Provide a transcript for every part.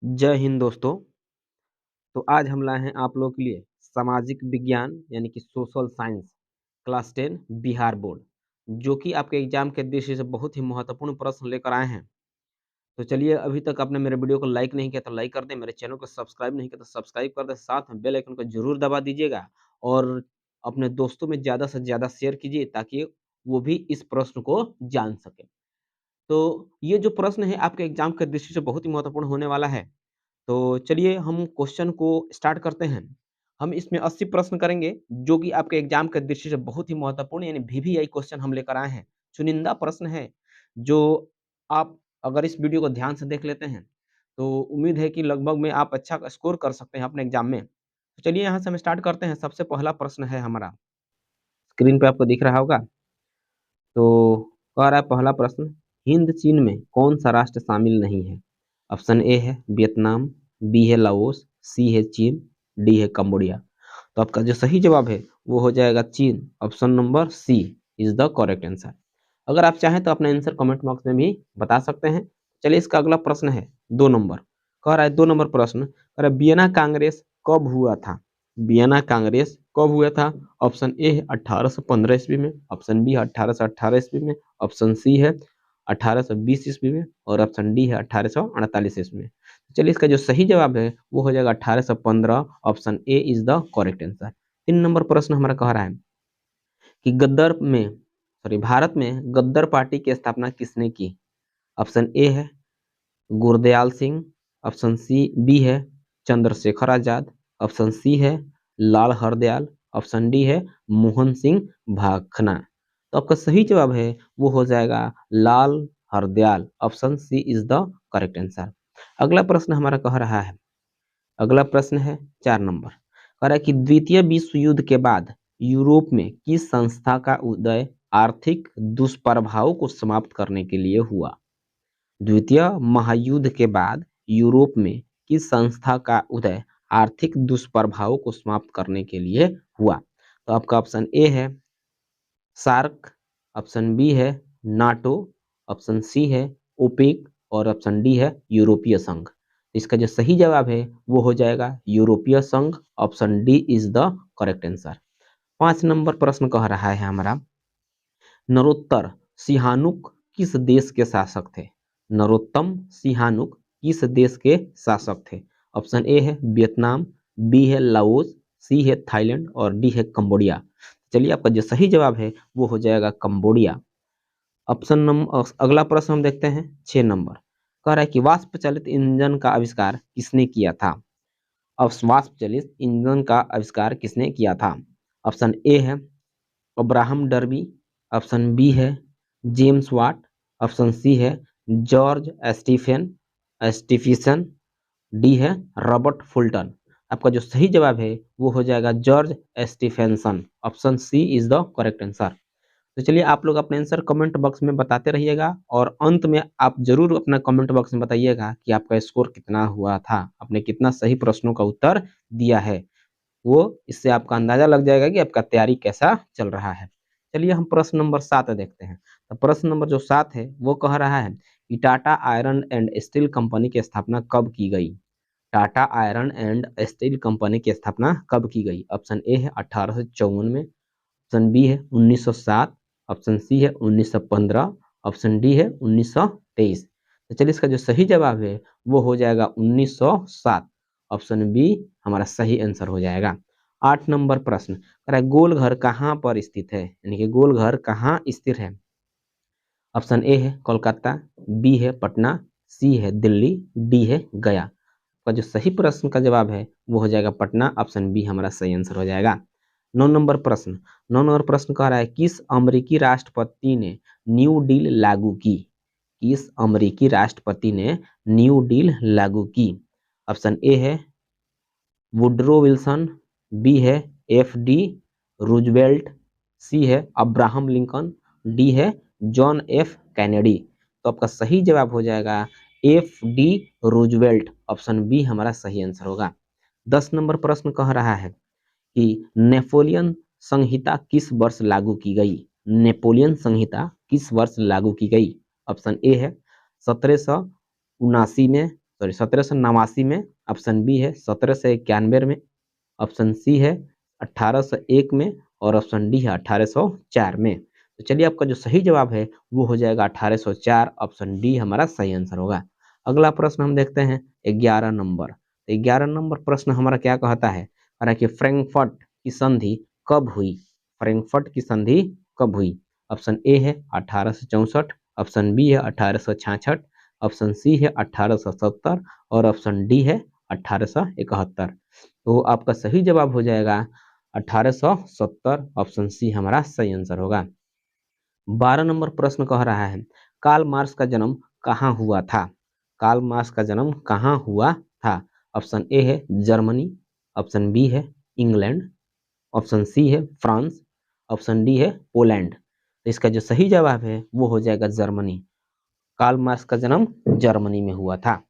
जय हिंद दोस्तों। तो आज हम लाए हैं आप लोगों के लिए सामाजिक विज्ञान यानी कि social science class 10 Bihar board, जो कि आपके एग्जाम के दृष्टि से बहुत ही महत्वपूर्ण प्रश्न लेकर आए हैं। तो चलिए, अभी तक आपने मेरे वीडियो को लाइक नहीं किया तो लाइक कर दें, मेरे चैनल को सब्सक्राइब नहीं किया तो सब्सक्राइब कर दें, साथ में बेल आइकन को जरूर दबा दीजिएगा और अपने दोस्तों में ज़्यादा से ज़्यादा शेयर कीजिए ताकि वो भी इस प्रश्न को जान सके। तो ये जो प्रश्न है आपके एग्जाम के दृष्टि से बहुत ही महत्वपूर्ण होने वाला है। तो चलिए हम क्वेश्चन को स्टार्ट करते हैं। हम इसमें 80 प्रश्न करेंगे जो कि आपके एग्जाम के दृष्टि से बहुत ही महत्वपूर्ण यानी वीवीआई क्वेश्चन हम लेकर आए हैं। चुनिंदा प्रश्न है जो आप अगर इस वीडियो को ध्यान से देख लेते हैं तो उम्मीद है कि लगभग में आप अच्छा स्कोर कर सकते हैं अपने एग्जाम में। तो चलिए यहाँ से हम स्टार्ट करते हैं। सबसे पहला प्रश्न है हमारा, स्क्रीन पे आपको दिख रहा होगा। तो कह रहा है पहला प्रश्न, हिंद चीन में कौन सा राष्ट्र शामिल नहीं है? ऑप्शन ए है वियतनाम, बी है लाओस, सी है चीन, डी है कंबोडिया। तो आपका जो सही जवाब है वो हो जाएगा चीन। Option number C is the correct answer. अगर आप चाहें तो अपना आंसर कमेंट बॉक्स में भी बता सकते हैं। चलिए, इसका अगला प्रश्न है 2 नंबर। कह रहा है 2 नंबर प्रश्न, कह रहा है वियना कांग्रेस कब हुआ था? वियना कांग्रेस कब हुआ था? ऑप्शन ए है 1815 ईस्वी में, ऑप्शन बी है 1818 ईस्वी में, ऑप्शन सी है 1820 ईस्वी में और ऑप्शन डी है 1848 ईस्वी में। चलिए, इसका जो सही जवाब है वो हो जाएगा 1815। Option A is the correct answer. 3 number प्रश्न हमारा कह रहा है कि गद्दार में भारत में गद्दार पार्टी की स्थापना किसने की? ऑप्शन ए है Gurdayal Singh, option C B है चंद्रशेखर आजाद, ऑप्शन सी है लाल हरदयाल, ऑप्शन डी है मोहन सिंह भाखना। तो आपका सही जवाब है वो हो जाएगा Lala Hardayal. Option C is the correct answer. अगला प्रश्न हमारा कह रहा है, अगला प्रश्न है 4 नंबर। कह रहा है कि द्वितीय विश्व युद्ध के बाद यूरोप में किस संस्था का उदय आर्थिक दुष्प्रभाव को समाप्त करने के लिए हुआ? द्वितीय महायुद्ध के बाद यूरोप में किस संस्था का उदय आर्थिक दुष्प्रभावों को समाप्त करने के लिए हुआ? तो आपका ऑप्शन ए है सार्क, ऑप्शन बी है नाटो, ऑप्शन सी है ओपेक और ऑप्शन डी है यूरोपीय संघ। इसका जो सही जवाब है वो हो जाएगा यूरोपीय संघ। Option D is the correct answer. 5 number प्रश्न कह रहा है हमारा, नरोत्तर सिहानुक किस देश के शासक थे? नरोत्तम सिहानुक किस देश के शासक थे? ऑप्शन ए है वियतनाम, बी है लाओस, सी है थाईलैंड और डी है कंबोडिया। चलिए, आपका जो सही जवाब है वो हो जाएगा कंबोडिया। ऑप्शन नंबर अगला प्रश्न हम देखते हैं 6 नंबर। कह रहा है कि वाष्प चलित इंजन का आविष्कार किसने किया था? अब वाष्प चलित इंजन का आविष्कार किसने किया था? ऑप्शन ए है अब्राहम डर्बी, ऑप्शन बी है जेम्स वाट, ऑप्शन सी है जॉर्ज स्टीफिसन, डी है रॉबर्ट फुल्टन। आपका जो सही जवाब है वो हो जाएगा George Stephenson. Option C is the correct answer. तो चलिए, आप लोग अपने आंसर कमेंट बॉक्स में बताते रहिएगा और अंत में आप जरूर अपना कमेंट बॉक्स में बताइएगा कि आपका स्कोर कितना हुआ था, आपने कितना सही प्रश्नों का उत्तर दिया है। वो इससे आपका अंदाजा लग जाएगा कि आपका तैयारी कैसा चल रहा है। चलिए, हम प्रश्न नंबर 7 देखते हैं। तो प्रश्न नंबर जो 7 है वो कह रहा है कि Tata iron and steel company की स्थापना कब की गई? Tata iron and steel company की स्थापना कब की गई? ऑप्शन ए है 1854 में, ऑप्शन बी है 1907, ऑप्शन सी है 1915, ऑप्शन डी है 1923। तो चलिए, इसका जो सही जवाब है वो हो जाएगा 1907। ऑप्शन बी हमारा सही आंसर हो जाएगा। 8 नंबर प्रश्न कह रहा है गोल घर कहाँ पर स्थित है, यानी कि गोल घर कहाँ स्थित है? ऑप्शन ए है कोलकाता, बी है पटना, सी है दिल्ली, डी है गया। का जो सही प्रश्न का जवाब है वो हो जाएगा पटना। ऑप्शन बी हमारा सही आंसर हो जाएगा। 9 नंबर प्रश्न कह रहा है किस अमेरिकी राष्ट्रपति ने न्यू डील लागू की? किस अमेरिकी राष्ट्रपति ने न्यू डील लागू की? ऑप्शन ए है वुडरो विल्सन, बी है एफ डी रूजवेल्ट, सी है अब्राहम लिंकन, डी है जॉन एफ कैनेडी। तो आपका सही जवाब हो जाएगा F D Roosevelt. Option B हमारा सही आंसर होगा। 10 नंबर प्रश्न कह रहा है कि नेपोलियन संहिता किस वर्ष लागू की गई? नेपोलियन संहिता किस वर्ष लागू की गई? ऑप्शन ए है 1779 में, 1789 में, ऑप्शन बी है 1791 में, ऑप्शन सी है 1801 में और ऑप्शन डी है 1804 में। तो चलिए आपका जो सही जवाब है वो हो जाएगा 1804, ऑप्शन डी हमारा सही आंसर होगा। अगला प्रश्न हम देखते हैं 11 नंबर। 11 नंबर प्रश्न हमारा क्या कहता है, कह रहा है कि फ्रैंकफर्ट की संधि कब हुई? फ्रैंकफर्ट की संधि कब हुई? ऑप्शन ए है 1864, ऑप्शन बी है 1866, ऑप्शन सी है 1870 और ऑप्शन डी है 1871। तो आपका सही जवाब हो जाएगा 1870, ऑप्शन सी हमारा सही आंसर होगा। 12 नंबर प्रश्न कह रहा है कार्ल मार्क्स का जन्म कहाँ हुआ था? कार्ल मार्क्स का जन्म कहाँ हुआ था? ऑप्शन ए है जर्मनी, ऑप्शन बी है इंग्लैंड, ऑप्शन सी है फ्रांस, ऑप्शन डी है पोलैंड। तो इसका जो सही जवाब है वो हो जाएगा जर्मनी। कार्ल मार्क्स का जन्म जर्मनी में हुआ था।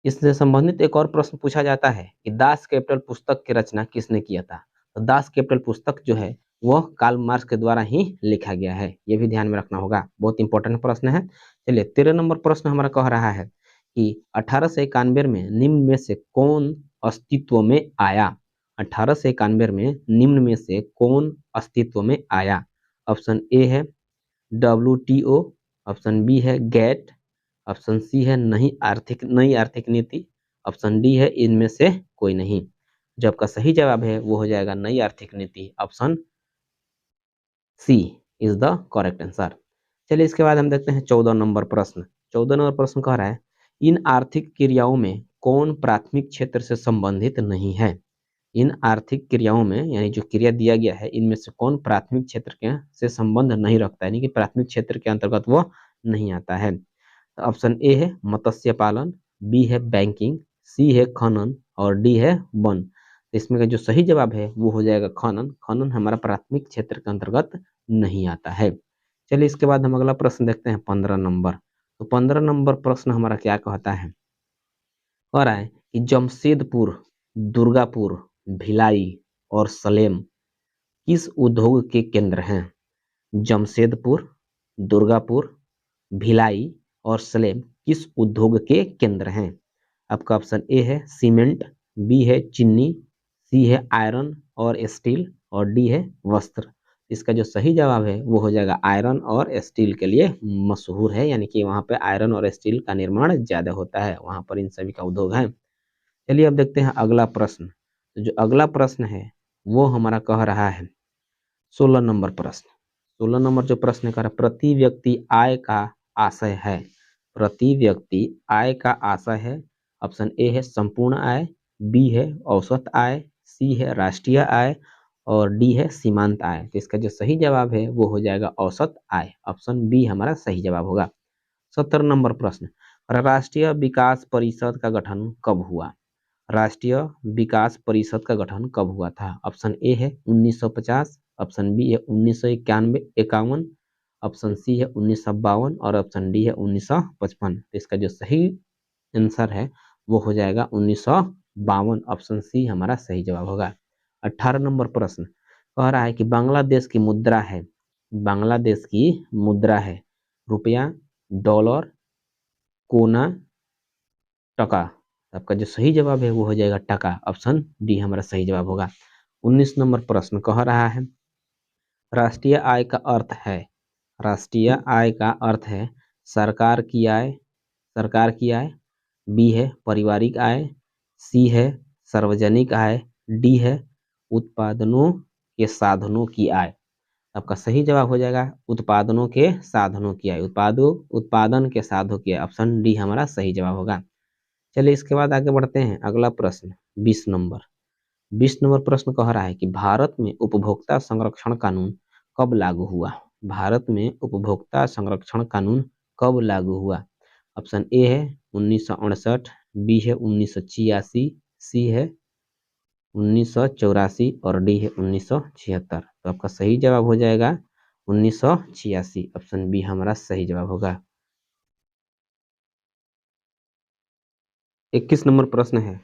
इससे संबंधित एक और प्रश्न पूछा जाता है कि दास कैपिटल पुस्तक की रचना किसने किया था? तो दास कैपिटल पुस्तक जो है वह कार्ल मार्क्स के द्वारा ही लिखा गया है, यह भी ध्यान में रखना होगा, बहुत इंपॉर्टेंट प्रश्न है। चलिए 13 नंबर प्रश्न हमारा कह रहा है कि 1891 में निम्न में से कौन अस्तित्व में आया? 1891 में निम्न में से कौन अस्तित्व में आया? ऑप्शन ए है WTO, ऑप्शन बी है गेट, ऑप्शन सी है नई आर्थिक नीति, ऑप्शन डी है इनमें से कोई नहीं। जो आपका सही जवाब है वो हो जाएगा नई आर्थिक नीति, option C is the correct answer. चलिए इसके बाद हम देखते हैं 14 नंबर प्रश्न। 14 नंबर प्रश्न कह रहा है इन आर्थिक क्रियाओं में कौन प्राथमिक क्षेत्र से संबंधित नहीं है? इन आर्थिक क्रियाओं में यानी जो क्रिया दिया गया है इनमें से कौन प्राथमिक क्षेत्र के से संबंध नहीं रखता है, यानी कि प्राथमिक क्षेत्र के अंतर्गत वो नहीं आता है। तो ऑप्शन ए है मत्स्य पालन, बी है बैंकिंग, सी है खनन और डी है वन। तो इसमें का जो सही जवाब है वो हो जाएगा खनन। खनन हमारा प्राथमिक क्षेत्र के अंतर्गत नहीं आता है। चलिए इसके बाद हम अगला प्रश्न देखते हैं 15 नंबर। तो 15 नंबर प्रश्न हमारा क्या कहता है, कह रहा है कि जमशेदपुर, दुर्गापुर, भिलाई और सलेम किस उद्योग के केंद्र हैं? जमशेदपुर, दुर्गापुर, भिलाई और सलेम किस उद्योग के केंद्र हैं? आपका ऑप्शन ए है सीमेंट, बी है चीनी, सी है आयरन और स्टील और डी है वस्त्र। इसका जो सही जवाब है वो हो जाएगा आयरन और स्टील के लिए मशहूर है, यानी कि वहाँ पे आयरन और स्टील का निर्माण ज्यादा होता है, वहाँ पर इन सभी का उद्योग है। चलिए अब देखते हैं अगला प्रश्न। तो जो अगला प्रश्न है वो हमारा कह रहा है 16 नंबर प्रश्न। 16 नंबर जो प्रश्न कर प्रति व्यक्ति आय का आशय है? प्रति व्यक्ति आय का आशय है। ऑप्शन ए है संपूर्ण आय, बी है औसत आय, सी है राष्ट्रीय आय और डी है सीमांत आय। तो इसका जो सही जवाब है वो हो जाएगा औसत आय, ऑप्शन बी हमारा सही जवाब होगा। 17 नंबर प्रश्न, राष्ट्रीय विकास परिषद का गठन कब हुआ? राष्ट्रीय विकास परिषद का गठन कब हुआ था? ऑप्शन ए है 1950, ऑप्शन बी है 1951, ऑप्शन सी है 1952 और ऑप्शन डी है 1955। तो इसका जो सही आंसर है वो हो जाएगा 1952, ऑप्शन सी हमारा सही जवाब होगा। 18 नंबर प्रश्न कह रहा है कि बांग्लादेश की मुद्रा है, बांग्लादेश की मुद्रा है रुपया, डॉलर, कोना, टका। आपका जो सही जवाब है वो हो जाएगा टका, ऑप्शन डी हमारा सही जवाब होगा। 19 नंबर प्रश्न कह रहा है राष्ट्रीय आय का अर्थ है, राष्ट्रीय आय का अर्थ है सरकार की आय, सरकार की आय, बी है पारिवारिक आय, सी है सार्वजनिक आय, डी है उत्पादनों के साधनों की आय। आपका सही जवाब हो जाएगा उत्पादनों के साधनों की आय, उत्पादन के साधनों की आय, ऑप्शन डी हमारा सही जवाब होगा। चलिए इसके बाद आगे बढ़ते हैं अगला प्रश्न 20 नंबर। 20 नंबर प्रश्न कह रहा है कि भारत में उपभोक्ता संरक्षण कानून कब लागू हुआ? भारत में उपभोक्ता संरक्षण कानून कब लागू हुआ? ऑप्शन ए है 1968, बी है 1986, सी है 1984 और डी है 1976। तो आपका सही जवाब हो जाएगा 1986, ऑप्शन बी हमारा सही जवाब होगा। 21 नंबर प्रश्न है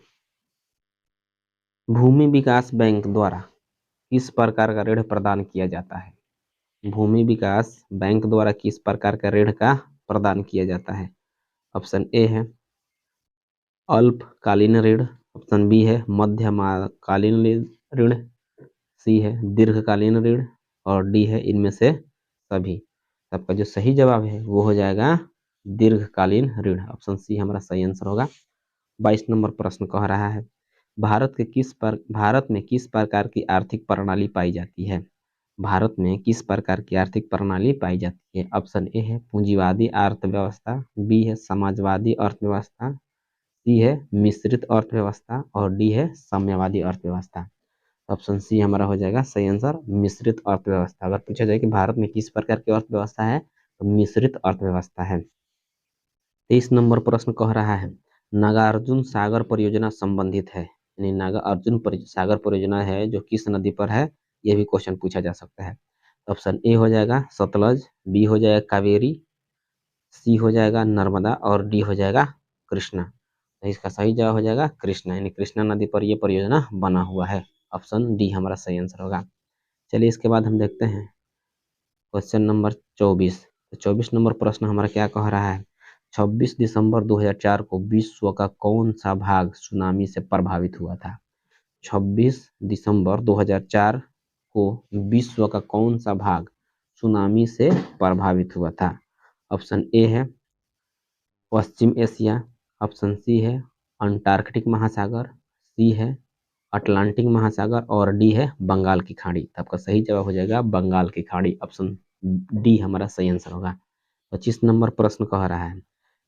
भूमि विकास बैंक द्वारा किस प्रकार का ऋण प्रदान किया जाता है? भूमि विकास बैंक द्वारा किस प्रकार का ऋण का प्रदान किया जाता है? ऑप्शन ए है अल्पकालीन ऋण, ऑप्शन बी है मध्यकालीन ऋण, सी है दीर्घकालीन ऋण और डी है इनमें से सभी। आपका जो सही जवाब है वो हो जाएगा दीर्घकालीन ऋण, ऑप्शन सी हमारा सही आंसर होगा। 22 नंबर प्रश्न कह रहा है भारत में किस प्रकार की आर्थिक प्रणाली पाई जाती है? भारत में किस प्रकार की आर्थिक प्रणाली पाई जाती है? ऑप्शन ए है पूंजीवादी अर्थव्यवस्था, बी है समाजवादी अर्थव्यवस्था, सी है मिश्रित अर्थव्यवस्था और डी है साम्यवादी अर्थव्यवस्था। ऑप्शन सी हमारा हो जाएगा सही आंसर मिश्रित अर्थव्यवस्था। अगर पूछा जाए कि भारत में किस प्रकार की अर्थव्यवस्था है तो मिश्रित अर्थव्यवस्था है। 23 नंबर प्रश्न कह रहा है नागार्जुन सागर परियोजना संबंधित है, यानी नागार्जुन सागर परियोजना है जो किस नदी पर है, यह भी क्वेश्चन पूछा जा सकता है। ऑप्शन ए हो जाएगा सतलज, बी हो जाएगा कावेरी, सी हो जाएगा नर्मदा और डी हो जाएगा कृष्णा। तो इसका सही जवाब हो जाएगा कृष्णा, यानी कृष्णा नदी पर यह परियोजना बना हुआ है। ऑप्शन डी हमारा सही आंसर होगा। चलिए इसके बाद हम देखते हैं क्वेश्चन नंबर 24। तो 24 नंबर प्रश्न हमारा क्या कह रहा है 26 दिसंबर 2004 को विश्व का कौन सा भाग सुनामी से प्रभावित हुआ था? 26 दिसंबर 2004 को विश्व का कौन सा भाग सुनामी से प्रभावित हुआ था? ऑप्शन ए है पश्चिम एशिया, ऑप्शन सी है अंटार्कटिक महासागर, सी है अटलांटिक महासागर और डी है बंगाल की खाड़ी। तो आपका सही जवाब हो जाएगा बंगाल की खाड़ी, ऑप्शन डी हमारा सही आंसर होगा। 25 नंबर प्रश्न कह रहा है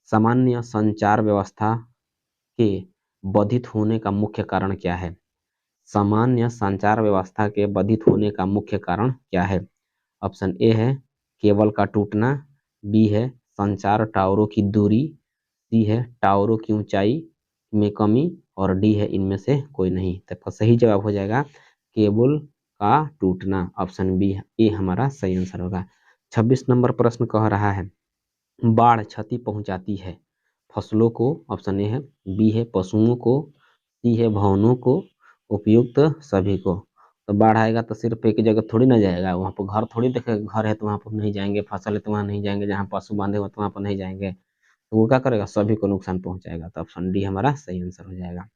सामान्य संचार व्यवस्था के बाधित होने का मुख्य कारण क्या है? सामान्य संचार व्यवस्था के बाधित होने का मुख्य कारण क्या है? ऑप्शन ए है केबल का टूटना, बी है संचार टावरों की दूरी, सी है टावरों की ऊंचाई में कमी और डी है इनमें से कोई नहीं। तो सही जवाब हो जाएगा केबल का टूटना, ऑप्शन बी ए हमारा सही आंसर होगा। 26 नंबर प्रश्न कह रहा है बाढ़ क्षति पहुंचाती है फसलों को, ऑप्शन ए है, बी है पशुओं को, सी है भवनों को, उपयुक्त सभी को। तो बाढ़ आएगा तो सिर्फ एक जगह थोड़ी ना जाएगा, वहाँ पर घर थोड़ी देखेगा, घर है तो वहाँ पर नहीं जाएंगे, फसल है तो वहाँ नहीं जाएंगे, जहाँ पशु बांधे हुए तो वहाँ पर नहीं जाएंगे, तो वो क्या करेगा सभी को नुकसान पहुंचाएगा। तो ऑप्शन डी हमारा सही आंसर हो जाएगा।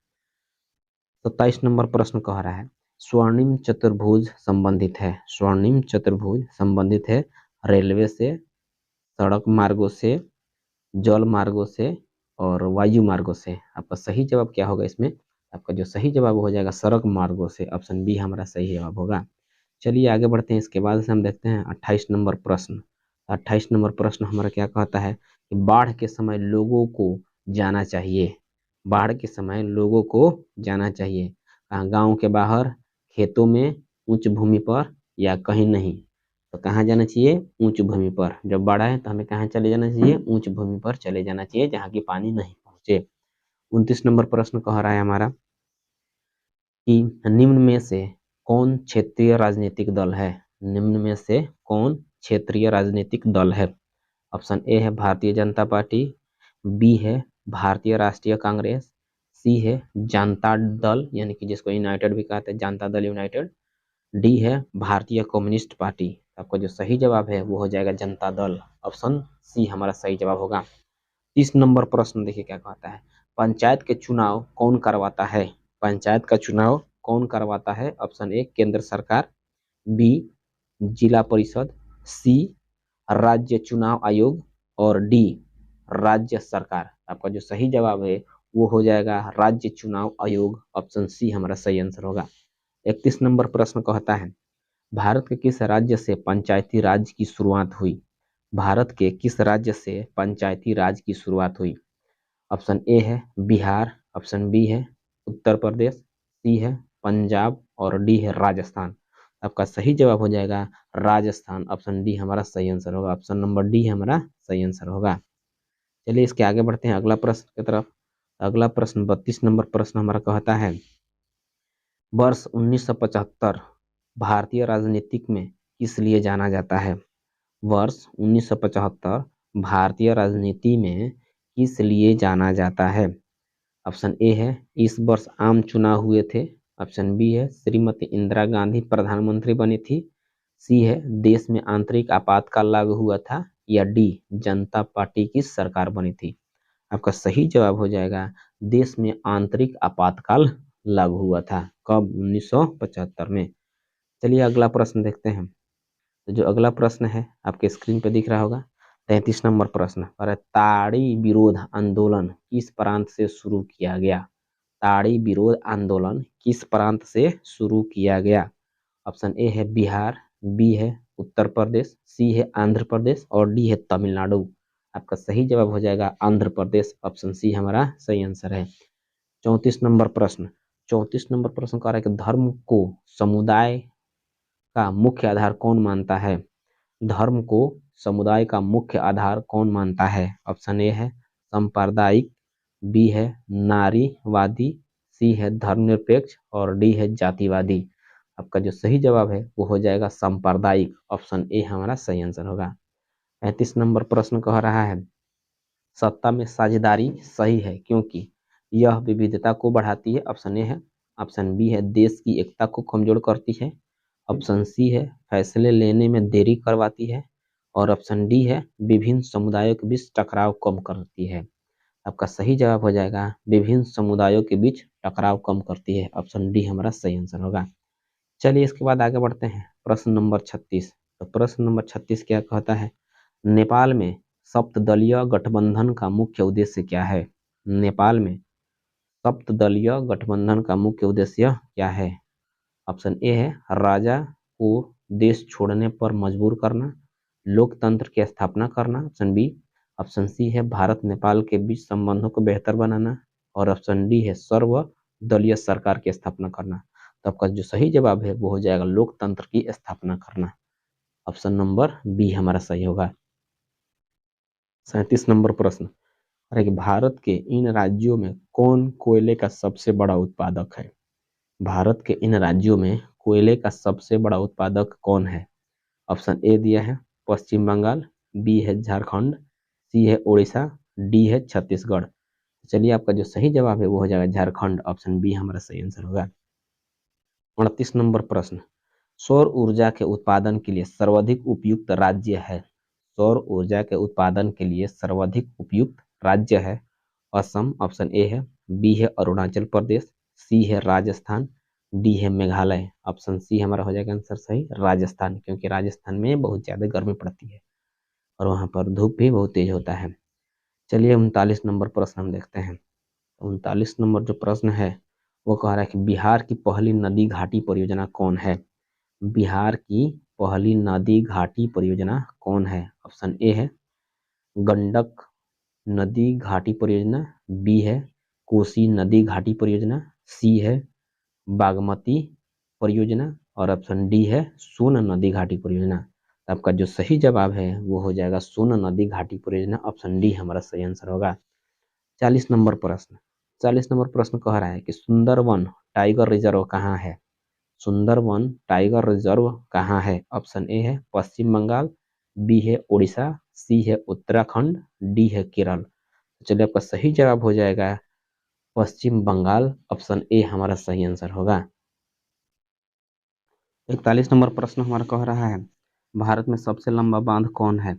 27 नंबर प्रश्न कह रहा है स्वर्णिम चतुर्भुज संबंधित है, स्वर्णिम चतुर्भुज संबंधित है रेलवे से, सड़क मार्गों से, जल मार्गों से और वायु मार्गों से। आपका सही जवाब क्या होगा इसमें? आपका जो सही जवाब हो जाएगा सड़क मार्गों से, ऑप्शन बी हमारा सही जवाब होगा। चलिए आगे बढ़ते हैं। इसके बाद से हम देखते हैं 28 नंबर प्रश्न। 28 नंबर प्रश्न हमारा क्या कहता है कि बाढ़ के समय लोगों को जाना चाहिए, बाढ़ के समय लोगों को जाना चाहिए कहाँ? गाँव के बाहर, खेतों में, उच्च भूमि पर या कहीं नहीं। तो कहाँ जाना चाहिए? ऊंच भूमि पर। जब बाढ़ आए तो हमें कहाँ चले जाना चाहिए? ऊंच भूमि पर चले जाना चाहिए जहाँ की पानी नहीं पहुंचे। 29 नंबर प्रश्न कह रहा है हमारा कि निम्न में से कौन क्षेत्रीय राजनीतिक दल है? निम्न में से कौन क्षेत्रीय राजनीतिक दल है? ऑप्शन ए है भारतीय जनता पार्टी, बी है भारतीय राष्ट्रीय कांग्रेस, सी है जनता दल यानी कि जिसको यूनाइटेड भी कहते हैं जनता दल यूनाइटेड, डी है भारतीय कम्युनिस्ट पार्टी। आपका जो सही जवाब है वो हो जाएगा जनता दल, ऑप्शन सी हमारा सही जवाब होगा। 30 नंबर प्रश्न देखिए क्या कहता है पंचायत के चुनाव कौन करवाता है? पंचायत का चुनाव कौन करवाता है? ऑप्शन ए केंद्र सरकार, बी जिला परिषद, सी राज्य चुनाव आयोग और डी राज्य सरकार। आपका जो सही जवाब है वो हो जाएगा राज्य चुनाव आयोग, ऑप्शन सी हमारा सही आंसर होगा। 31 नंबर प्रश्न कहता है भारत के किस राज्य से पंचायती राज की शुरुआत हुई? भारत के किस राज्य से पंचायती राज की शुरुआत हुई? ऑप्शन ए है बिहार, ऑप्शन बी है उत्तर प्रदेश, सी है पंजाब और डी है राजस्थान। आपका सही जवाब हो जाएगा राजस्थान, ऑप्शन डी हमारा सही आंसर होगा, ऑप्शन नंबर डी हमारा सही आंसर होगा। चलिए इसके आगे बढ़ते हैं अगला प्रश्न की तरफ। अगला प्रश्न 32 नंबर प्रश्न हमारा कहता है वर्ष 1975 भारतीय राजनीतिक में किस लिए जाना जाता है? वर्ष 1975 भारतीय राजनीति में किस लिए जाना जाता है? ऑप्शन ए है इस वर्ष आम चुनाव हुए थे, ऑप्शन बी है श्रीमती इंदिरा गांधी प्रधानमंत्री बनी थी, सी है देश में आंतरिक आपातकाल लागू हुआ था या डी जनता पार्टी की सरकार बनी थी। आपका सही जवाब हो जाएगा देश में आंतरिक आपातकाल लागू हुआ था। कब? 1975 में। चलिए अगला प्रश्न देखते हैं। तो जो अगला प्रश्न है आपके स्क्रीन पे दिख रहा होगा, 33 नंबर प्रश्न और ताड़ी विरोध आंदोलन किस प्रांत से शुरू किया गया? ताड़ी विरोध आंदोलन किस प्रांत से शुरू किया गया? ऑप्शन ए है बिहार, बी है उत्तर प्रदेश, सी है आंध्र प्रदेश और डी है तमिलनाडु। आपका सही जवाब हो जाएगा आंध्र प्रदेश। ऑप्शन सी हमारा सही आंसर है। 34 नंबर प्रश्न। 34 नंबर प्रश्न कह रहा है कि धर्म को समुदाय का मुख्य आधार कौन मानता है? धर्म को समुदाय का मुख्य आधार कौन मानता है? ऑप्शन ए है सांप्रदायिक, बी है नारीवादी, सी है धर्मनिरपेक्ष और डी है जातिवादी। आपका जो सही जवाब है वो हो जाएगा सांप्रदायिक। ऑप्शन ए हमारा सही आंसर होगा। 35 नंबर प्रश्न कह रहा है सत्ता में साझेदारी सही है क्योंकि यह विविधता को बढ़ाती है। ऑप्शन ए है। ऑप्शन बी है देश की एकता को कमजोर करती है। ऑप्शन सी है फैसले लेने में देरी करवाती है और ऑप्शन डी है विभिन्न समुदायों के बीच टकराव कम करती है। आपका सही जवाब हो जाएगा विभिन्न समुदायों के बीच टकराव कम करती है। ऑप्शन डी हमारा सही आंसर होगा। चलिए इसके बाद आगे बढ़ते हैं। प्रश्न नंबर 36। तो प्रश्न नंबर 36 क्या कहता है? नेपाल में सप्तदलीय गठबंधन का मुख्य उद्देश्य क्या है? नेपाल में सप्तदलीय गठबंधन का मुख्य उद्देश्य क्या है? ऑप्शन ए है राजा को देश छोड़ने पर मजबूर करना, लोकतंत्र की स्थापना करना। Option B. ऑप्शन सी है भारत नेपाल के बीच संबंधों को बेहतर बनाना और ऑप्शन डी है सर्वदलीय सरकार की स्थापना करना। तो आपका जो सही जवाब है वो हो जाएगा लोकतंत्र की स्थापना करना। ऑप्शन नंबर बी हमारा सही होगा। 37 नंबर प्रश्न। अरे कि भारत के इन राज्यों में कौन कोयले का सबसे बड़ा उत्पादक है? भारत के इन राज्यों में कोयले का सबसे बड़ा उत्पादक कौन है? ऑप्शन ए दिया है पश्चिम बंगाल, बी है झारखंड, सी है उड़ीसा, डी है छत्तीसगढ़। चलिए आपका जो सही जवाब है वो हो जाएगा झारखंड। ऑप्शन बी हमारा सही आंसर होगा। 38 नंबर प्रश्न। सौर ऊर्जा के उत्पादन के लिए सर्वाधिक उपयुक्त राज्य है? सौर ऊर्जा के उत्पादन के लिए सर्वाधिक उपयुक्त राज्य है असम। ऑप्शन ए है, बी है अरुणाचल प्रदेश, सी है राजस्थान, डी है मेघालय। ऑप्शन सी हमारा हो जाएगा आंसर सही राजस्थान, क्योंकि राजस्थान में बहुत ज्यादा गर्मी पड़ती है और वहां पर धूप भी बहुत तेज होता है। चलिए 39 नंबर प्रश्न हम देखते हैं। 39 नंबर जो प्रश्न है वो कह रहा है कि बिहार की पहली नदी घाटी परियोजना कौन है? बिहार की पहली नदी घाटी परियोजना कौन है? ऑप्शन ए है गंडक नदी घाटी परियोजना, बी है कोसी नदी घाटी परियोजना, सी है बागमती परियोजना और ऑप्शन डी है सोन नदी घाटी परियोजना। तो आपका जो सही जवाब है वो हो जाएगा सोन नदी घाटी परियोजना। ऑप्शन डी हमारा सही आंसर होगा। 40 नंबर प्रश्न। 40 नंबर प्रश्न कह रहा है कि सुंदरवन टाइगर रिजर्व कहाँ है? सुंदरवन टाइगर रिजर्व कहाँ है? ऑप्शन ए है पश्चिम बंगाल, बी है उड़ीसा, सी है उत्तराखंड, डी है केरल। चलिए आपका सही जवाब हो जाएगा पश्चिम बंगाल। ऑप्शन ए हमारा सही आंसर होगा। 41 नंबर प्रश्न हमारा कह रहा है भारत में सबसे लंबा बांध कौन है?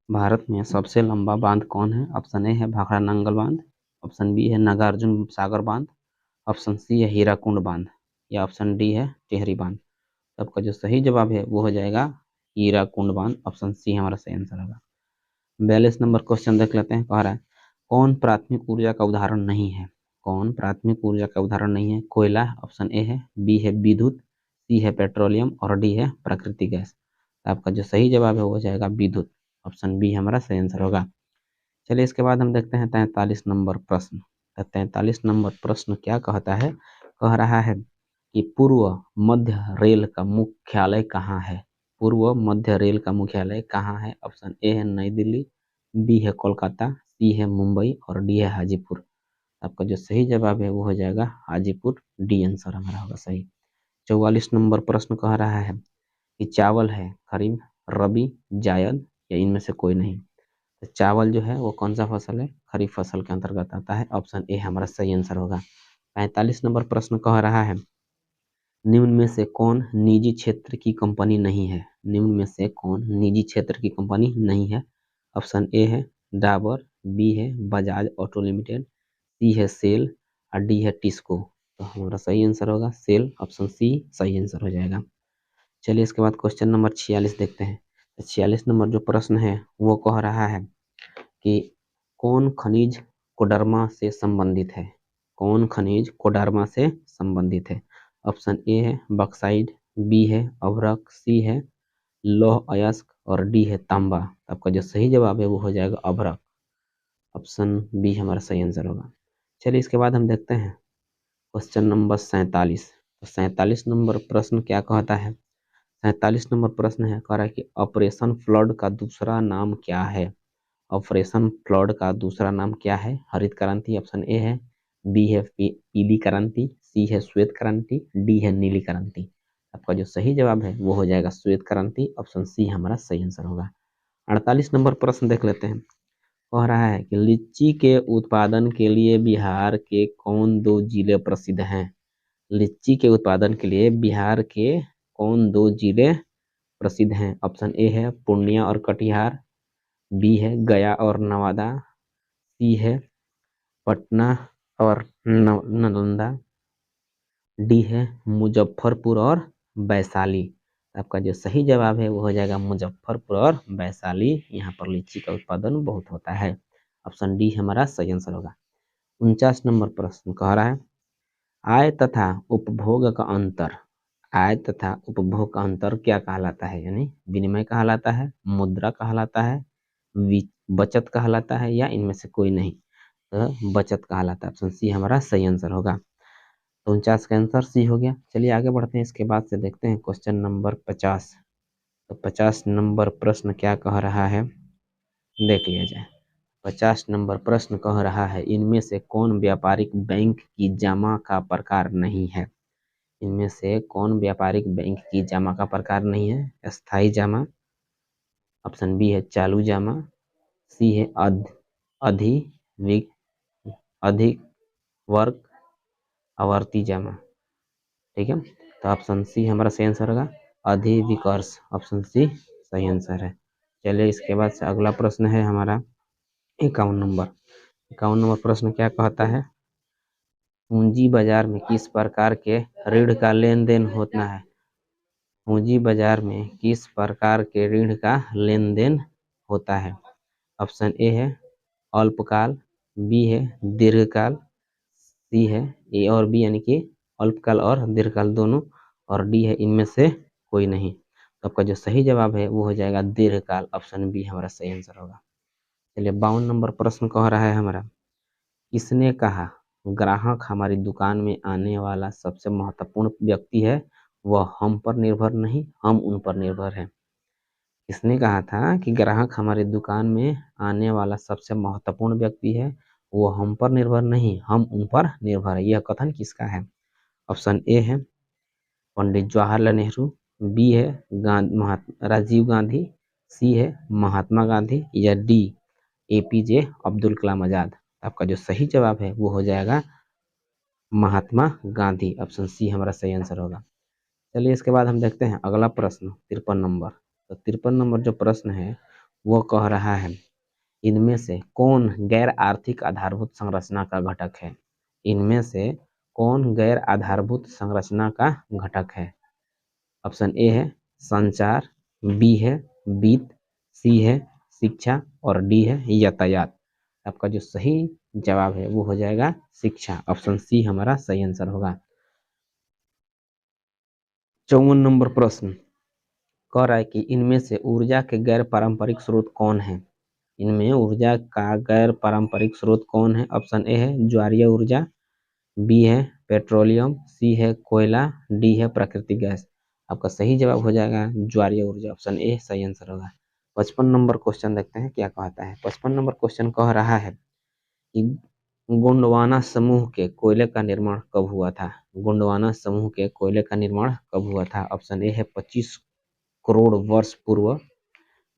भारत में सबसे लंबा बांध कौन है? ऑप्शन ए है भाखड़ा नंगल बांध, ऑप्शन बी है नागार्जुन सागर बांध, ऑप्शन सी है हीराकुंड बांध या ऑप्शन डी है टिहरी बांध। आपका जो सही जवाब है वो हो जाएगा हीराकुंड बांध। ऑप्शन सी हमारा सही आंसर होगा। 42 नंबर क्वेश्चन देख लेते हैं। कह रहा है कौन प्राथमिक ऊर्जा का उदाहरण नहीं है? कौन प्राथमिक ऊर्जा का उदाहरण नहीं है? कोयला। ऑप्शन ए है, बी है विद्युत, सी है पेट्रोलियम और डी है प्राकृतिक गैस। आपका जो सही जवाब है वो हो जाएगा विद्युत। ऑप्शन बी हमारा सही आंसर होगा। चलिए इसके बाद हम देखते हैं 43 नंबर प्रश्न। 43 नंबर प्रश्न क्या कहता है? कह रहा है कि पूर्व मध्य रेल का मुख्यालय कहाँ है? पूर्व मध्य रेल का मुख्यालय कहाँ है? ऑप्शन ए है नई दिल्ली, बी है कोलकाता, सी है मुंबई और डी है हाजीपुर। आपका जो सही जवाब है वो हो जाएगा हाजीपुर। डी आंसर हमारा होगा सही। 44 नंबर प्रश्न कह रहा है कि चावल है खरीफ, रबी, जायद या इनमें से कोई नहीं। तो चावल जो है वो कौन सा फसल है? खरीफ फसल के अंतर्गत आता है। ऑप्शन ए हमारा सही आंसर होगा। 45 नंबर प्रश्न कह रहा है निम्न में से कौन निजी क्षेत्र की कंपनी नहीं है? निम्न में से कौन निजी क्षेत्र की कंपनी नहीं है? ऑप्शन ए है डाबर, बी है बजाज ऑटो लिमिटेड, सी है सेल और डी है टिस्को। तो हमारा सही आंसर होगा सेल, ऑप्शन सी सही आंसर हो जाएगा। चलिए इसके बाद क्वेश्चन नंबर 46 देखते हैं। 46 नंबर जो प्रश्न है वो कह रहा है कि कौन खनिज कोडरमा से संबंधित है? कौन खनिज कोडरमा से संबंधित है? ऑप्शन ए है बक्साइड, बी है अभ्रक, सी है लौह अयस्क और डी है तांबा। आपका जो सही जवाब है वो हो जाएगा अभ्रक, ऑप्शन बी हमारा सही आंसर होगा। चलिए इसके बाद हम देखते हैं क्वेश्चन नंबर 47। तो 47 नंबर प्रश्न क्या कहता है? 47 नंबर प्रश्न है, कह रहा है कि ऑपरेशन फ्लड का दूसरा नाम क्या है? ऑपरेशन फ्लड का दूसरा नाम क्या है? हरित क्रांति ऑप्शन ए है, बी है पीली क्रांति, सी है श्वेत क्रांति, डी है नीली क्रांति। आपका जो सही जवाब है वो हो जाएगा श्वेत क्रांति, ऑप्शन सी हमारा सही आंसर होगा। 48 नंबर प्रश्न देख लेते हैं। कह रहा है कि लीची के उत्पादन के लिए बिहार के कौन दो जिले प्रसिद्ध हैं? लीची के उत्पादन के लिए बिहार के कौन दो जिले प्रसिद्ध हैं? ऑप्शन ए है पूर्णिया और कटिहार, बी है गया और नवादा, सी है पटना और नालंदा, डी है मुजफ्फरपुर और वैशाली। आपका जो सही जवाब है वो हो जाएगा मुजफ्फरपुर और वैशाली। यहाँ पर लीची का उत्पादन बहुत होता है, ऑप्शन डी हमारा सही आंसर होगा। 49 नंबर प्रश्न कह रहा है आय तथा उपभोग का अंतर। आय तथा उपभोग का अंतर क्या कहलाता है? यानी विनिमय कहलाता है, मुद्रा कहलाता है, बचत कहलाता है, या इनमें से कोई नहीं? तो बचत कहलाता है, ऑप्शन सी हमारा सही आंसर होगा। तो 49 का आंसर सी हो गया। चलिए आगे बढ़ते हैं, इसके बाद से देखते हैं क्वेश्चन नंबर 50। तो 50 नंबर प्रश्न क्या कह रहा है देख लिया जाए। 50 नंबर प्रश्न कह रहा है इनमें से कौन व्यापारिक बैंक की जमा का प्रकार नहीं है? इनमें से कौन व्यापारिक बैंक की जमा का प्रकार नहीं है? स्थायी जमा, ऑप्शन बी है चालू जमा, सी है अधिक अधिक वर्ग आवर्ती जमा। ठीक है, तो ऑप्शन सी हमारा सही आंसर होगा अधिविकर्ष, ऑप्शन सी सही आंसर है। चलिए इसके बाद से अगला प्रश्न है हमारा 51 नंबर। 51 नंबर प्रश्न क्या कहता है पूंजी बाजार में किस प्रकार के ऋण का लेन देन होता है? पूंजी बाजार में किस प्रकार के ऋण का लेन देन होता है? ऑप्शन ए है अल्पकाल, बी है दीर्घकाल, सी है ए और बी यानी कि अल्पकाल और दीर्घकाल दोनों, और डी है इनमें से कोई नहीं। तो आपका जो सही जवाब है वो हो जाएगा दीर्घकाल, ऑप्शन बी हमारा सही आंसर होगा। चलिए 52 नंबर प्रश्न कह रहा है हमारा किसने कहा ग्राहक हमारी दुकान में आने वाला सबसे महत्वपूर्ण व्यक्ति है, वह हम पर निर्भर नहीं हम उन पर निर्भर है? किसने कहा था कि ग्राहक हमारी दुकान में आने वाला सबसे महत्वपूर्ण व्यक्ति है, वो हम पर निर्भर नहीं हम उन पर निर्भर है? यह कथन किसका है? ऑप्शन ए है पंडित जवाहरलाल नेहरू, बी है राजीव गांधी, सी है महात्मा गांधी, या डी एपीजे अब्दुल कलाम आजाद। आपका जो सही जवाब है वो हो जाएगा महात्मा गांधी, ऑप्शन सी हमारा सही आंसर होगा। चलिए इसके बाद हम देखते हैं अगला प्रश्न 53 नंबर। तो 53 नंबर जो प्रश्न है वो कह रहा है इनमें से कौन गैर आर्थिक आधारभूत संरचना का घटक है? इनमें से कौन गैर आधारभूत संरचना का घटक है? ऑप्शन ए है संचार, बी है वित्त, सी है शिक्षा और डी है यातायात। आपका जो सही जवाब है वो हो जाएगा शिक्षा, ऑप्शन सी हमारा सही आंसर होगा। 54 नंबर प्रश्न कह रहा है कि इनमें से ऊर्जा के गैर पारंपरिक स्रोत कौन है? इनमें ऊर्जा का गैर पारंपरिक स्रोत कौन है? ऑप्शन ए है ज्वारीय ऊर्जा, बी है पेट्रोलियम, सी है कोयला, डी है प्राकृतिक गैस। आपका सही जवाब हो जाएगा ज्वारीय ऊर्जा, ऑप्शन ए सही आंसर होगा। 55 नंबर क्वेश्चन देखते हैं क्या कहता है। 55 नंबर क्वेश्चन कह रहा है कि गोंडवाना समूह के कोयले का निर्माण कब हुआ था? गोंडवाना समूह के कोयले का निर्माण कब हुआ था? ऑप्शन ए है 25 करोड़ वर्ष पूर्व,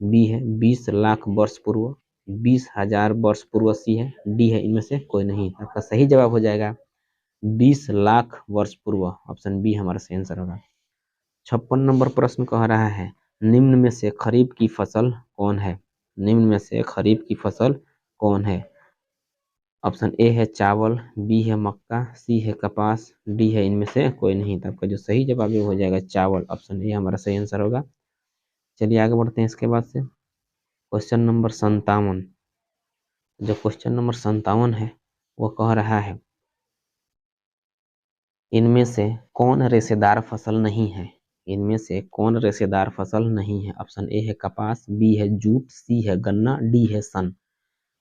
बी है 20 लाख वर्ष पूर्व, 20,000 वर्ष पूर्व, सी है डी है इनमें से कोई नहीं। आपका सही जवाब हो जाएगा 20 लाख वर्ष पूर्व, ऑप्शन बी हमारा सही आंसर होगा। 56 नंबर प्रश्न कह रहा है निम्न में से खरीफ की फसल कौन है? निम्न में से खरीफ की फसल कौन है? ऑप्शन ए है चावल, बी है मक्का, सी है कपास, डी है इनमें से कोई नहीं। तो आपका जो सही जवाब है वो हो जाएगा चावल। ऑप्शन ए हमारा सही आंसर होगा। चलिए आगे बढ़ते हैं इसके बाद से क्वेश्चन नंबर 57। जो क्वेश्चन नंबर 57 है वो कह रहा है इनमें से कौन रेशेदार फसल नहीं है? इनमें से कौन रेशेदार फसल नहीं है? ऑप्शन ए है कपास, बी है जूट, सी है गन्ना, डी है सन।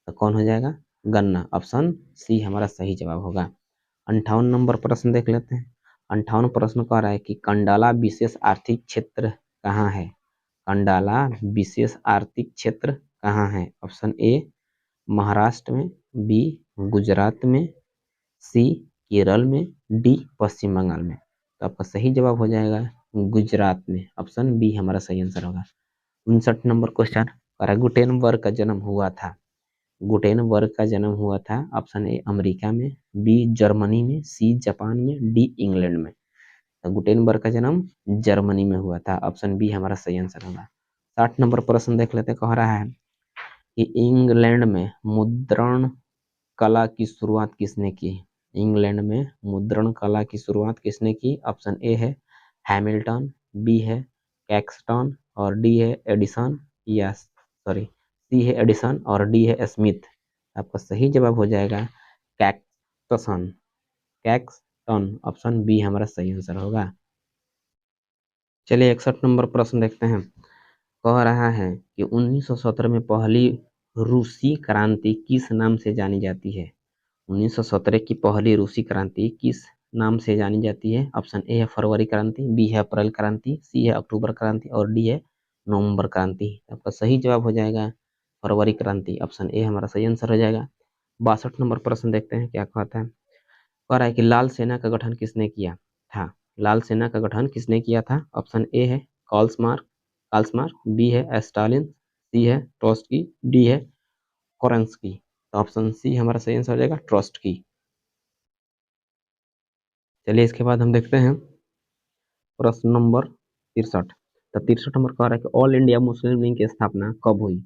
तो कौन हो जाएगा? गन्ना। ऑप्शन सी हमारा सही जवाब होगा। 58 नंबर प्रश्न देख लेते हैं। 58 प्रश्न कह रहा है कि कंडाला विशेष आर्थिक क्षेत्र कहाँ है? कंडाला विशेष आर्थिक क्षेत्र कहाँ है? ऑप्शन ए महाराष्ट्र में, बी गुजरात में, सी केरल में, डी पश्चिम बंगाल में। तो आपका सही जवाब हो जाएगा गुजरात में। ऑप्शन बी हमारा सही आंसर होगा। 59 नंबर क्वेश्चन, गुटेनबर्ग का जन्म हुआ था। गुटेनबर्ग का जन्म हुआ था ऑप्शन ए अमेरिका में, बी जर्मनी में, सी जापान में, डी इंग्लैंड में। तो गुटेनबर्ग का जन्म जर्मनी में हुआ था। ऑप्शन बी हमारा सही आंसर होगा। 60 नंबर प्रश्न देख लेते हैं। कह रहा है कि इंग्लैंड में मुद्रण कला की शुरुआत किसने की? इंग्लैंड में मुद्रण कला की शुरुआत किसने की? ऑप्शन ए है हैमिल्टन, बी है कैक्सटन और डी है एडिसन, या सॉरी सी है एडिसन और डी है स्मिथ। आपका सही जवाब हो जाएगा कैक्टसन, कैक्सटन। ऑप्शन बी हमारा सही आंसर होगा। चलिए 61 नंबर प्रश्न देखते हैं। कह रहा है कि 1917 में पहली रूसी क्रांति किस नाम से जानी जाती है? 1917 की पहली रूसी क्रांति किस नाम से जानी जाती है? ऑप्शन ए है फरवरी क्रांति, बी है अप्रैल क्रांति, सी है अक्टूबर क्रांति और डी है नवंबर क्रांति। आपका सही जवाब हो जाएगा फरवरी क्रांति। ऑप्शन ए हमारा सही आंसर हो जाएगा। 62 नंबर प्रश्न देखते हैं क्या कहता है। कह रहा है कि लाल सेना का गठन किसने किया था? लाल सेना का गठन किसने किया था? ऑप्शन ए है कार्लस्मार्क, बी है स्टालिन, सी है ट्रोट्स्की, डी है कोरेंस्की। तो ऑप्शन सी हमारा सही आंसर हो जाएगा ट्रोट्स्की। चलिए इसके बाद हम देखते हैं प्रश्न नंबर 63। तो 63 नंबर कह रहा है कि ऑल इंडिया मुस्लिम लीग की स्थापना कब हुई?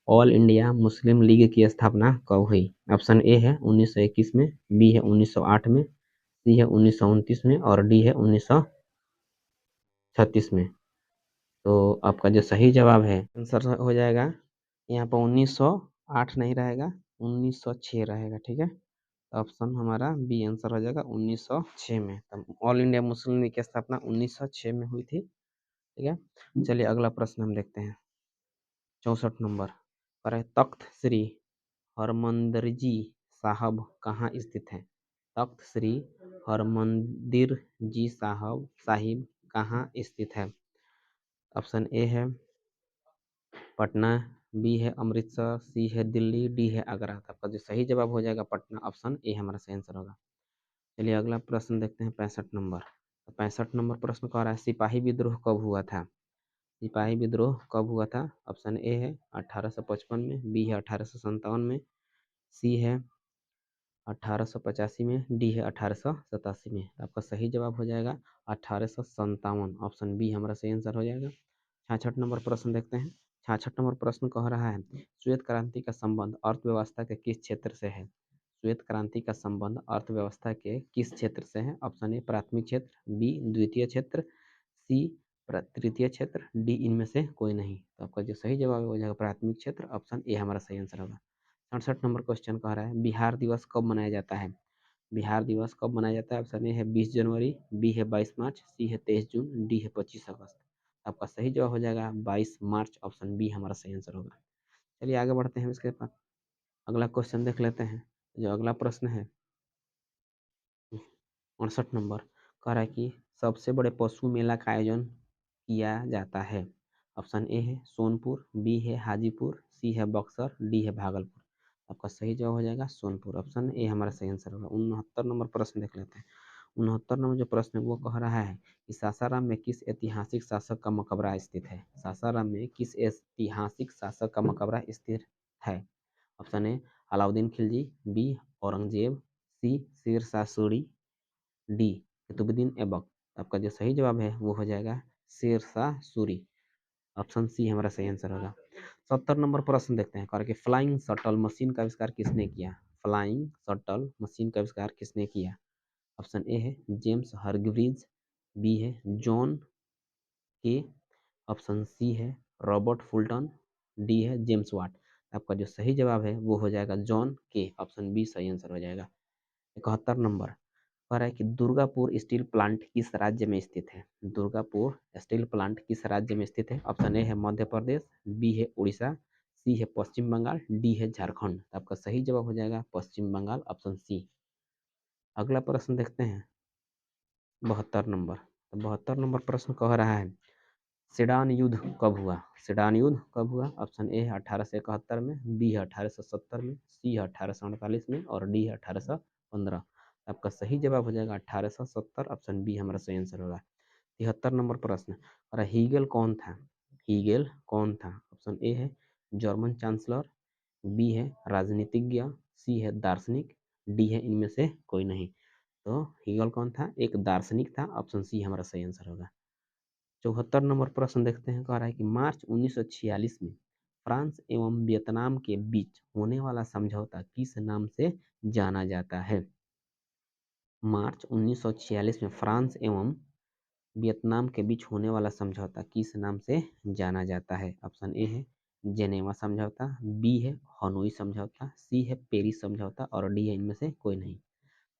ऑल इंडिया मुस्लिम लीग की स्थापना कब हुई? ऑप्शन ए है 1921 में, बी है 1908 में, सी है 1929 में और डी है 1936 में। तो आपका जो सही जवाब है आंसर हो जाएगा यहाँ पर 1908 नहीं रहेगा, 1906 रहेगा। ठीक है, ऑप्शन हमारा बी आंसर हो जाएगा 1906 में। तो ऑल इंडिया मुस्लिम लीग की स्थापना 1906 में हुई थी। ठीक है, चलिए अगला प्रश्न हम देखते हैं। 64 नंबर पर है तख्त श्री हरमंदिरजी साहब कहाँ स्थित है? तख्त श्री हरमंदिर जी साहिब कहाँ स्थित है? ऑप्शन ए है पटना, बी है अमृतसर, सी है दिल्ली, डी है आगरा। तो आपका जो सही जवाब हो जाएगा पटना। ऑप्शन ए हमारा सही आंसर होगा। चलिए अगला प्रश्न देखते हैं 65 नंबर। तो 65 नंबर प्रश्न कह रहा है सिपाही विद्रोह कब हुआ था? सिपाही विद्रोह कब हुआ था? ऑप्शन ए है 1855 में, बी है 1857 में, सी है 1885 में, डी है 1887 में। आपका सही जवाब हो जाएगा 1857। ऑप्शन बी हमारा सही आंसर हो जाएगा। 66 नंबर प्रश्न देखते हैं। 66 नंबर प्रश्न कह रहा है श्वेत क्रांति का संबंध अर्थव्यवस्था के किस क्षेत्र से है? श्वेत क्रांति का संबंध अर्थव्यवस्था के किस क्षेत्र से है? ऑप्शन ए प्राथमिक क्षेत्र, बी द्वितीय क्षेत्र, सी तृतीय क्षेत्र, डी इनमें से कोई नहीं। तो आपका जो सही जवाब हो जाएगा प्राथमिक क्षेत्र। ऑप्शन ए हमारा सही आंसर होगा। 67 नंबर क्वेश्चन कह रहा है बिहार दिवस कब मनाया जाता है? बिहार दिवस कब मनाया जाता है? ऑप्शन ए है 20 जनवरी, बी है 22 मार्च, सी है 23 जून, डी है 25 अगस्त। आपका सही जवाब हो जाएगा 22 मार्च। ऑप्शन बी हमारा सही आंसर होगा। चलिए आगे बढ़ते हैं इसके बाद अगला क्वेश्चन देख लेते हैं। जो अगला प्रश्न है 59 नंबर कह रहा है कि सबसे बड़े पशु मेला का आयोजन किया जाता है। ऑप्शन ए है सोनपुर, बी है हाजीपुर, सी है बक्सर, डी है भागलपुर। आपका सही जवाब हो जाएगा सोनपुर। ऑप्शन ए हमारा सही आंसर होगा। 69 नंबर प्रश्न देख लेते हैं। 69 नंबर जो प्रश्न है वो कह रहा है कि सासाराम में किस ऐतिहासिक शासक का मकबरा स्थित है? सासाराम में किस ऐतिहासिक शासक का मकबरा स्थित है? Option A Alauddin Khilji, B Aurangzeb, C Sher Shah Suri, D Qutubuddin Aibak. आपका जो सही जवाब है वो हो जाएगा शेर शाह सूरी। ऑप्शन सी हमारा सही आंसर होगा। 70 नंबर प्रश्न देखते हैं, कह कि फ्लाइंग शटल मशीन का आविष्कार किसने किया? फ्लाइंग शटल मशीन का आविष्कार किसने किया? ऑप्शन ए है जेम्स हरग्रीव्स, बी है जॉन के, ऑप्शन सी है रॉबर्ट फुल्टन, डी है जेम्स वाट। आपका जो सही जवाब है वो हो जाएगा जॉन के, ऑप्शन बी सही आंसर हो जाएगा। 71 नंबर कह रहा है कि दुर्गापुर स्टील प्लांट किस राज्य में स्थित है? दुर्गापुर स्टील प्लांट किस राज्य में स्थित है? ऑप्शन ए है मध्य प्रदेश, बी है उड़ीसा, सी है पश्चिम बंगाल, डी है झारखंड। आपका सही जवाब हो जाएगा पश्चिम बंगाल, ऑप्शन सी। अगला प्रश्न देखते हैं 72 नंबर। तो 72 नंबर प्रश्न कह रहा है सिडान युद्ध कब हुआ? सिडान युद्ध कब हुआ? ऑप्शन ए है 1871 में, बी है 1870 में, सी है 1848 में और डी है 1815। आपका सही जवाब हो जाएगा 1870, ऑप्शन बी हमारा सही आंसर होगा। 73 नंबर प्रश्न और हीगेल कौन था? हीगेल कौन था? ऑप्शन ए है जर्मन चांसलर, बी है राजनीतिज्ञ, सी है दार्शनिक, डी है इनमें से कोई नहीं। तो हीगेल कौन था? एक दार्शनिक था, ऑप्शन सी हमारा सही आंसर होगा। 74 नंबर प्रश्न देखते हैं, कह रहा है कि मार्च 1946 में फ्रांस एवं वियतनाम के बीच होने वाला समझौता किस नाम से जाना जाता है? मार्च 1946 में फ्रांस एवं वियतनाम के बीच होने वाला समझौता किस नाम से जाना जाता है? ऑप्शन ए है जेनेवा समझौता, बी है हनोई समझौता, सी है पेरिस समझौता और डी है इनमें से कोई नहीं।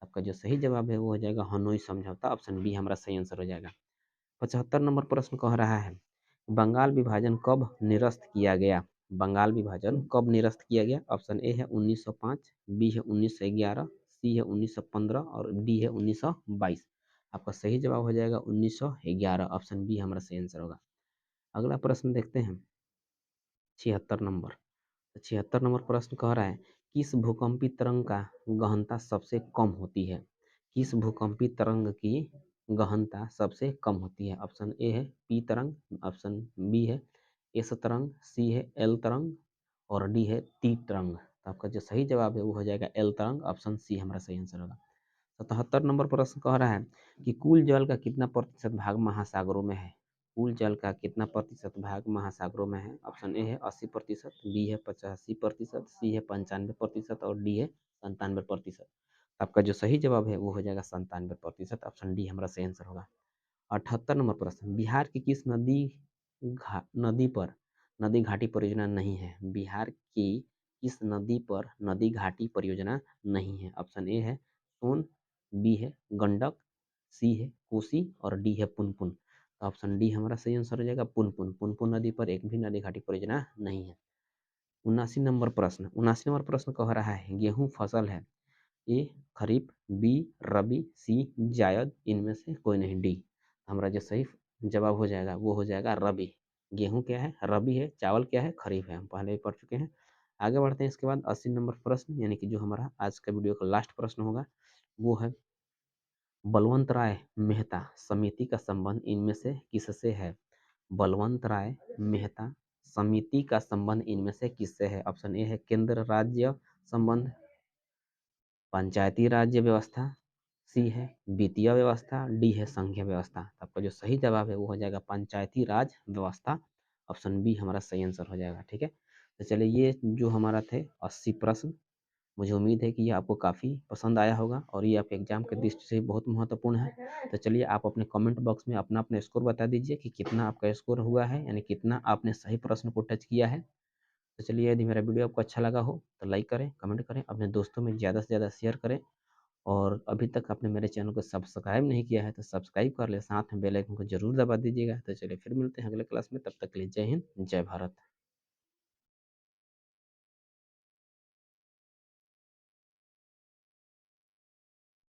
आपका जो सही जवाब है वो हो जाएगा हनोई समझौता, ऑप्शन बी हमारा सही आंसर हो जाएगा। 75 नंबर प्रश्न कह रहा है बंगाल विभाजन कब निरस्त किया गया? बंगाल विभाजन कब निरस्त किया गया? ऑप्शन ए है 1905, बी है 1911, सी है 1915 और डी है 1922। आपका सही जवाब हो जाएगा 1911, ऑप्शन बी हमारा सही आंसर होगा। अगला प्रश्न देखते हैं 76 नंबर। 76 नंबर प्रश्न कह रहा है किस भूकंपी तरंग का गहनता सबसे कम होती है? किस भूकंपी तरंग की गहनता सबसे कम होती है? ऑप्शन ए है पी तरंग, ऑप्शन बी है एस तरंग, सी है एल तरंग और डी है टी तरंग। तो आपका जो सही जवाब है वो हो जाएगा एल तरंग, ऑप्शन सी हमारा सही आंसर होगा। 77 नंबर प्रश्न कह रहा है कि कुल जल का कितना प्रतिशत भाग महासागरों में है? कुल जल का कितना प्रतिशत भाग महासागरों में है? ऑप्शन ए है 80%, बी है 85%, सी है 95% और डी है 97%। आपका जो सही जवाब है वो हो जाएगा 97%, ऑप्शन डी हमारा सही आंसर होगा। 78 नंबर प्रश्न बिहार की किस नदी पर नदी घाटी परियोजना नहीं है? बिहार की किस नदी पर नदी घाटी परियोजना नहीं है? ऑप्शन ए है सोन, बी है गंडक, सी है कोसी और डी है पुनपुन। तो ऑप्शन डी हमारा सही आंसर हो जाएगा पुनपुन। पुनपुन नदी पर एक भी नदी घाटी परियोजना नहीं है। 79 नंबर प्रश्न कह रहा है गेहूं फसल है ए खरीफ, बी रबी, सी जायद, इनमें से कोई नहीं डी। हमारा जो सही जवाब हो जाएगा वो हो जाएगा रबी। गेहूं क्या है? रबी है। चावल क्या है? खरीफ है। हम पहले ही पढ़ चुके हैं। आगे बढ़ते हैं। इसके बाद 80 नंबर प्रश्न यानी कि जो हमारा आज का वीडियो का लास्ट प्रश्न होगा वो है बलवंत राय मेहता समिति का संबंध इनमें से किससे है? बलवंत राय मेहता समिति का संबंध इनमें से किससे है? ऑप्शन ए है केंद्र राज्य संबंध, पंचायती राज्य व्यवस्था, सी है वित्तीय व्यवस्था, डी है संघीय व्यवस्था। तो आपका जो सही जवाब है वो हो जाएगा पंचायती राज व्यवस्था, ऑप्शन बी हमारा सही आंसर हो जाएगा। ठीक है, तो चलिए ये जो हमारा थे 80 प्रश्न, मुझे उम्मीद है कि ये आपको काफ़ी पसंद आया होगा और ये आपके एग्जाम के दृष्टि से बहुत महत्वपूर्ण है। तो चलिए आप अपने कमेंट बॉक्स में अपना अपना स्कोर बता दीजिए कि कितना आपका स्कोर हुआ है, यानी कितना आपने सही प्रश्न को टच किया है। तो चलिए यदि मेरा वीडियो आपको अच्छा लगा हो तो लाइक करें, कमेंट करें, अपने दोस्तों में ज़्यादा से ज़्यादा शेयर करें और अभी तक आपने मेरे चैनल को सब्सक्राइब नहीं किया है तो सब्सक्राइब कर ले, साथ में बेल आइकन को जरूर दबा दीजिएगा। तो चलिए फिर मिलते हैं अगले क्लास में, तब तक के लिए जय हिंद, जय भारत।